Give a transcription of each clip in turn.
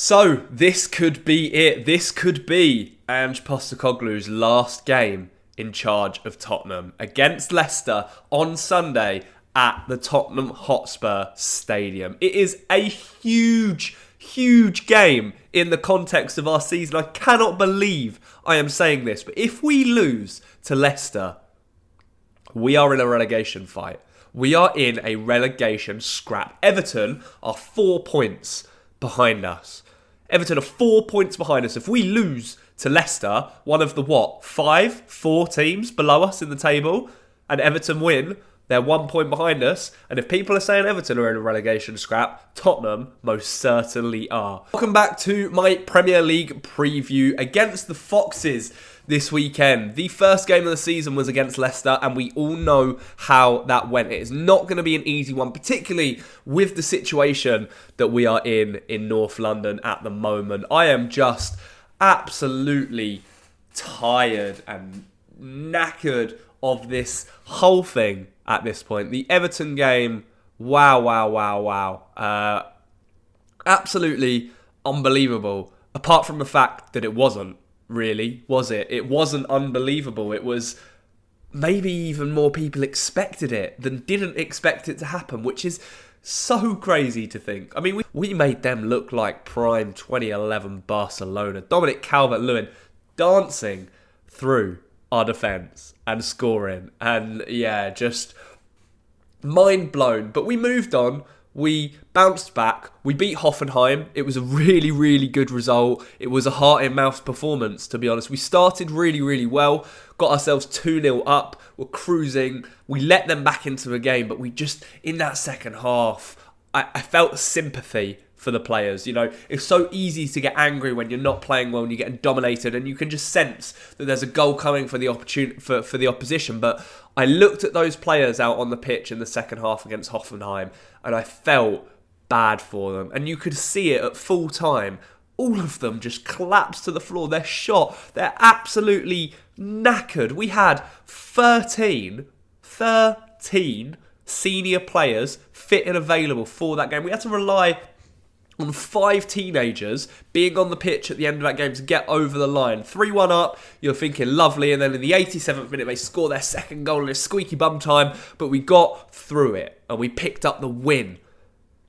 So, this could be it. This could be Ange Postecoglou's last game in charge of Tottenham against Leicester on Sunday at the Tottenham Hotspur Stadium. It is a huge game in the context of our season. I cannot believe I am saying this, but if we lose to Leicester, we are in a relegation fight. We are in a relegation scrap. Everton are 4 points behind us. Everton are 4 points behind us. If we lose to Leicester, one of the four teams below us in the table, and Everton win, they're 1 point behind us. And if people are saying Everton are in a relegation scrap, Tottenham most certainly are. Welcome back to my Premier League preview against the Foxes this weekend. The first game of the season was against Leicester, and we all know how that went. It is not going to be an easy one, particularly with the situation that we are in North London at the moment. I am just absolutely tired and knackered of this whole thing at this point. The Everton game, wow. Absolutely unbelievable. Apart from the fact that it wasn't. Really, was it? It wasn't unbelievable. It was maybe even more people expected it than didn't expect it to happen, which is so crazy to think. I mean, we made them look like prime 2011 Barcelona. Dominic Calvert-Lewin dancing through our defence and scoring. And yeah, just mind blown. But we moved on. We bounced back. We beat Hoffenheim. It was a really good result. It was a heart-in-mouth performance, to be honest. We started really well. Got ourselves 2-0 up. We're cruising. We let them back into the game, but we just, in that second half, I felt sympathy for the players. You know, it's so easy to get angry when you're not playing well and you're getting dominated, and you can just sense that there's a goal coming for the opportunity for the opposition. But I looked at those players out on the pitch in the second half against Hoffenheim, and I felt bad for them. And you could see it at full time. All of them just collapsed to the floor. They're shot. They're absolutely knackered. We had 13 senior players fit and available for that game. We had to rely on 5 teenagers being on the pitch at the end of that game to get over the line. 3-1 up, you're thinking lovely, and then in the 87th minute they score their second goal in a squeaky bum time, but we got through it and we picked up the win.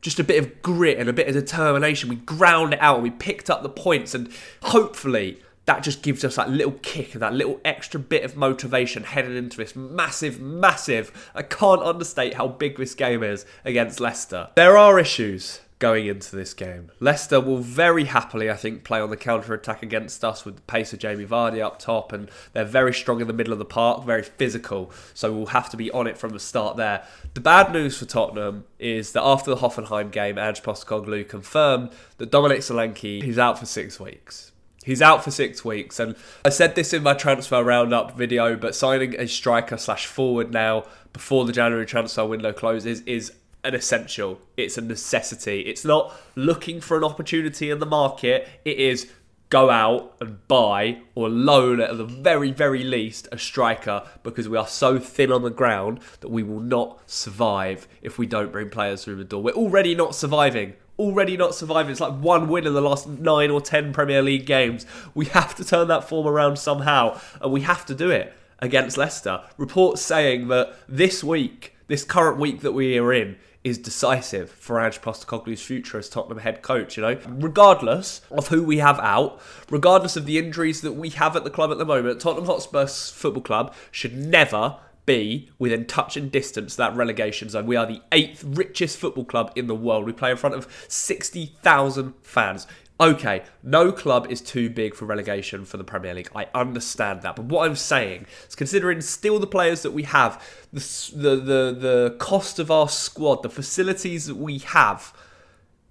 Just a bit of grit and a bit of determination. We ground it out and we picked up the points, and hopefully that just gives us that little kick and that little extra bit of motivation heading into this massive, I can't understate how big this game is against Leicester. There are issues going into this game. Leicester will very happily, I think, play on the counter-attack against us with the pace of Jamie Vardy up top, and they're very strong in the middle of the park, very physical, so we'll have to be on it from the start there. The bad news for Tottenham is that after the Hoffenheim game, Ange Postecoglou confirmed that Dominic Solanke is out for 6 weeks. He's out for 6 weeks, and I said this in my transfer roundup video, but signing a striker/forward now before the January transfer window closes is an essential. It's a necessity. It's not looking for an opportunity in the market. It is go out and buy or loan at the very least a striker, because we are so thin on the ground that we will not survive if we don't bring players through the door. We're already not surviving. It's like 1 win in the last 9 or 10 Premier League games. We have to turn that form around somehow, and we have to do it against Leicester. Reports saying that this current week that we are in, is decisive for Ange Postecoglou's future as Tottenham head coach, you know. Regardless of who we have out, regardless of the injuries that we have at the club at the moment, Tottenham Hotspur Football Club should never be within touch and distance of that relegation zone. We are the 8th richest football club in the world. We play in front of 60,000 fans. Okay, no club is too big for relegation for the Premier League. I understand that. But what I'm saying is, considering still the players that we have, the cost of our squad, the facilities that we have,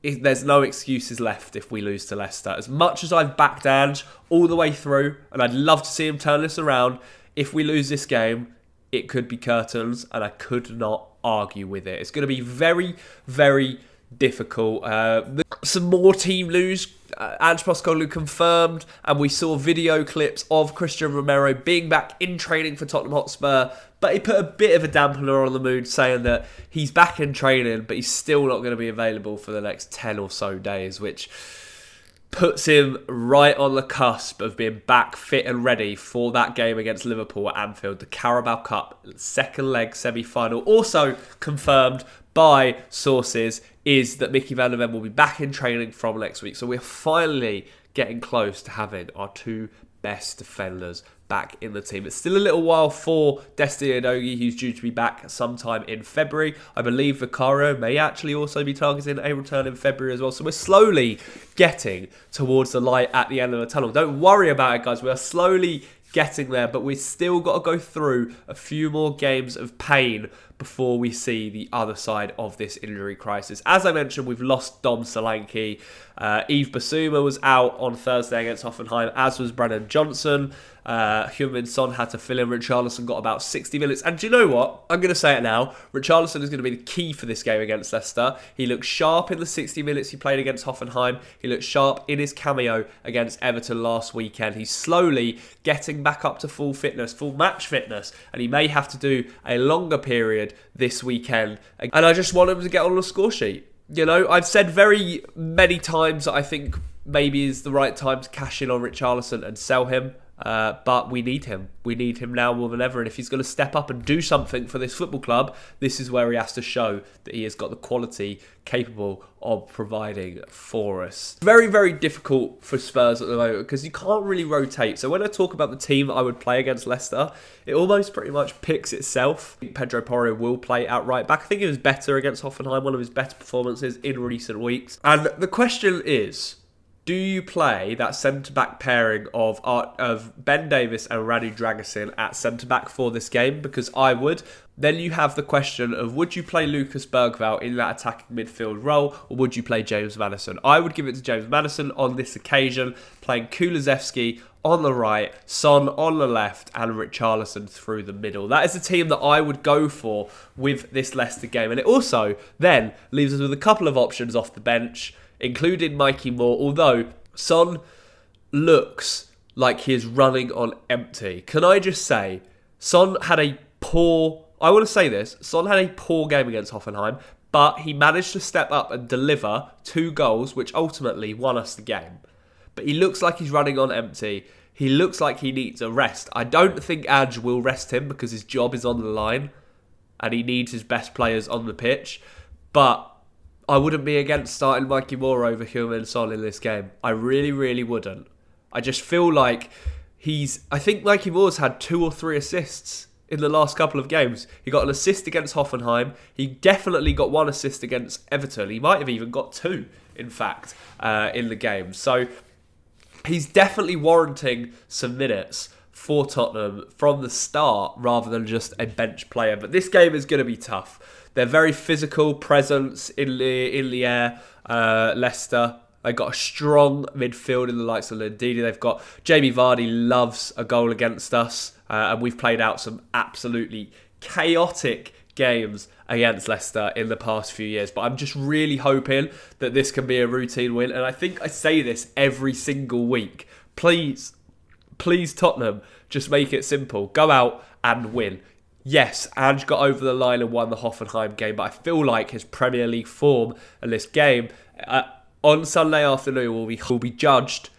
there's no excuses left if we lose to Leicester. As much as I've backed Ange all the way through, and I'd love to see him turn this around, if we lose this game, it could be curtains, and I could not argue with it. It's going to be very difficult. Some more team news. Ange Postecoglou confirmed, and we saw video clips of Christian Romero being back in training for Tottenham Hotspur, but he put a bit of a dampener on the mood, saying that he's back in training, but he's still not going to be available for the next 10 or so days, which puts him right on the cusp of being back fit and ready for that game against Liverpool at Anfield, the Carabao Cup second leg semi-final. Also confirmed by sources is that Mickey van der Ven will be back in training from next week. So we're finally getting close to having our two best defenders back in the team. It's still a little while for Destiny Udogie, who's due to be back sometime in February. I believe Vicario may actually also be targeting a return in February as well. So we're slowly getting towards the light at the end of the tunnel. Don't worry about it, guys. We are slowly getting there, but we've still got to go through a few more games of pain before we see the other side of this injury crisis. As I mentioned, we've lost Dom Solanke. Yves Bissouma was out on Thursday against Hoffenheim, as was Brennan Johnson. Heung-min Son had to fill in. Richarlison got about 60 minutes. And do you know what? I'm going to say it now. Richarlison is going to be the key for this game against Leicester. He looked sharp in the 60 minutes he played against Hoffenheim. He looked sharp in his cameo against Everton last weekend. He's slowly getting back up to full fitness, full match fitness. And he may have to do a longer period this weekend. And I just want him to get on the score sheet. You know, I've said very many times that I think maybe is the right time to cash in on Richarlison and sell him. But we need him. We need him now more than ever. And if he's going to step up and do something for this football club, this is where he has to show that he has got the quality capable of providing for us. Very, very difficult for Spurs at the moment because you can't really rotate. So when I talk about the team that I would play against Leicester, it almost pretty much picks itself. I think Pedro Porro will play out right back. I think he was better against Hoffenheim, one of his better performances in recent weeks. And the question is, do you play that centre-back pairing of Ben Davis and Radu Dragusin at centre-back for this game? Because I would. Then you have the question of, would you play Lucas Bergvall in that attacking midfield role, or would you play James Maddison? I would give it to James Maddison on this occasion, playing Kulusevski on the right, Son on the left, and Richarlison through the middle. That is the team that I would go for with this Leicester game. And it also then leaves us with a couple of options off the bench, including Mikey Moore, although Son looks like he is running on empty. Can I just say, Son had a poor game against Hoffenheim, but he managed to step up and deliver 2 goals, which ultimately won us the game. But he looks like he's running on empty. He looks like he needs a rest. I don't think Ange will rest him because his job is on the line and he needs his best players on the pitch. But I wouldn't be against starting Mikey Moore over Heung-min Son in this game. I really, really wouldn't. I just feel like I think Mikey Moore's had 2 or 3 assists in the last couple of games. He got an assist against Hoffenheim. He definitely got 1 assist against Everton. He might have even got 2, in fact, in the game. So he's definitely warranting some minutes for Tottenham from the start rather than just a bench player. But this game is going to be tough. They're very physical presence in the air, Leicester. They've got a strong midfield in the likes of Ndidi. They've got Jamie Vardy loves a goal against us. And we've played out some absolutely chaotic games against Leicester in the past few years. But I'm just really hoping that this can be a routine win. And I think I say this every single week. Please, Tottenham, just make it simple. Go out and win. Yes, Ange got over the line and won the Hoffenheim game, but I feel like his Premier League form and this game on Sunday afternoon will be judged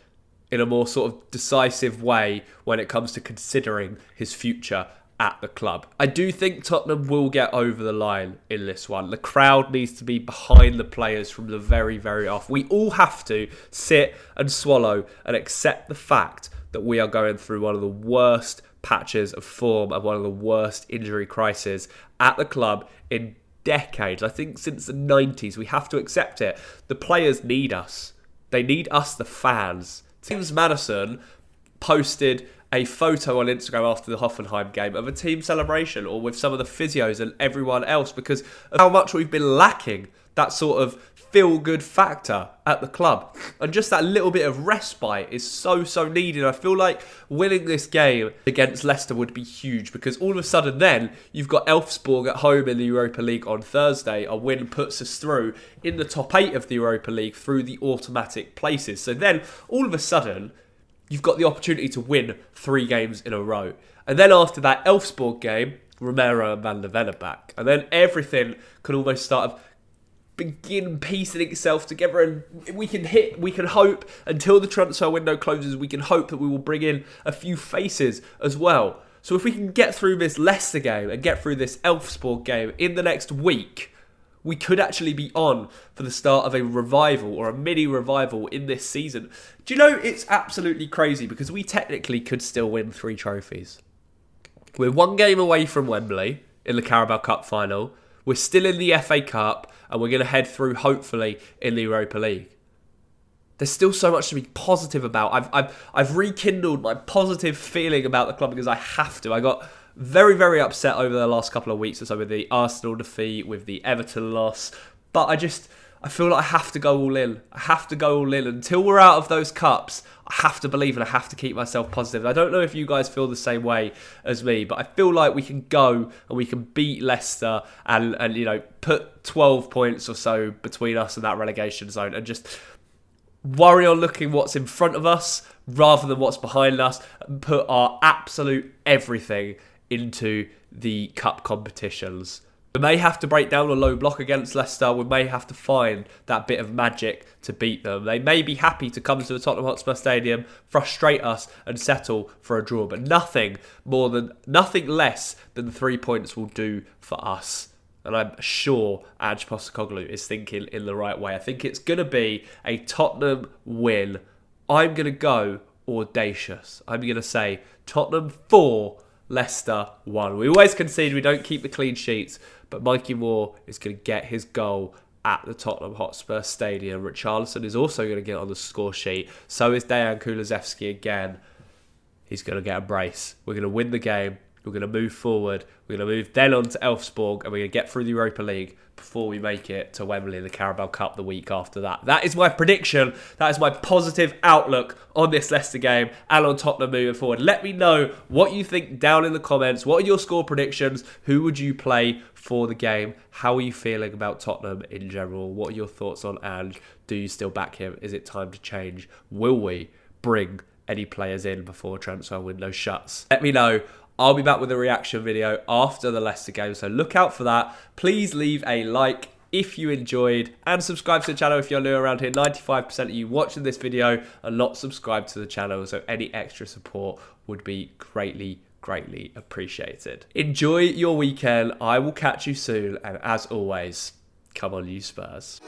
in a more sort of decisive way when it comes to considering his future at the club. I do think Tottenham will get over the line in this one. The crowd needs to be behind the players from the very, very off. We all have to sit and swallow and accept the fact that we are going through one of the worst patches of form and one of the worst injury crises at the club in decades. I think since the 90s. We have to accept it. The players need us. They need us, the fans. James Maddison posted a photo on Instagram after the Hoffenheim game of a team celebration, or with some of the physios and everyone else, because of how much we've been lacking that sort of feel-good factor at the club. And just that little bit of respite is so needed. I feel like winning this game against Leicester would be huge, because all of a sudden then you've got Elfsborg at home in the Europa League on Thursday. A win puts us through in the top 8 of the Europa League through the automatic places. So then all of a sudden you've got the opportunity to win 3 games in a row. And then after that Elfsborg game, Romero and Van der Ven are back. And then everything can almost start begin piecing itself together, and we can hope until the transfer window closes, we can hope that we will bring in a few faces as well. So if we can get through this Leicester game and get through this Elfsborg game in the next week, we could actually be on for the start of a revival or a mini revival in this season. Do you know, it's absolutely crazy because we technically could still win 3 trophies. We're 1 game away from Wembley in the Carabao Cup final. We're still in the FA Cup and we're going to head through, hopefully, in the Europa League. There's still so much to be positive about. I've rekindled my positive feeling about the club because I have to. I got very, very upset over the last couple of weeks or so with the Arsenal defeat, with the Everton loss. But I feel like I have to go all in. I have to go all in. Until we're out of those cups, I have to believe and I have to keep myself positive. I don't know if you guys feel the same way as me, but I feel like we can go and we can beat Leicester and put 12 points or so between us and that relegation zone and just worry on looking what's in front of us rather than what's behind us and put our absolute everything into the cup competitions. We may have to break down a low block against Leicester. We may have to find that bit of magic to beat them. They may be happy to come to the Tottenham Hotspur Stadium, frustrate us and settle for a draw. But nothing less than 3 points will do for us. And I'm sure Ange Postecoglou is thinking in the right way. I think it's going to be a Tottenham win. I'm going to go audacious. I'm going to say Tottenham 4, Leicester 1. We always concede, we don't keep the clean sheets, but Mikey Moore is going to get his goal at the Tottenham Hotspur Stadium. Richarlison is also going to get on the score sheet. So is Dejan Kulusevski again. He's going to get a brace. We're going to win the game. We're going to move forward. We're going to move then on to Elfsborg and we're going to get through the Europa League before we make it to Wembley in the Carabao Cup the week after that. That is my prediction. That is my positive outlook on this Leicester game and on Tottenham moving forward. Let me know what you think down in the comments. What are your score predictions? Who would you play for the game? How are you feeling about Tottenham in general? What are your thoughts on Ange? Do you still back him? Is it time to change? Will we bring any players in before transfer window shuts? Let me know. I'll be back with a reaction video after the Leicester game, so look out for that. Please leave a like if you enjoyed and subscribe to the channel if you're new around here. 95% of you watching this video are not subscribed to the channel, so any extra support would be greatly appreciated. Enjoy your weekend. I will catch you soon, and as always, come on you Spurs.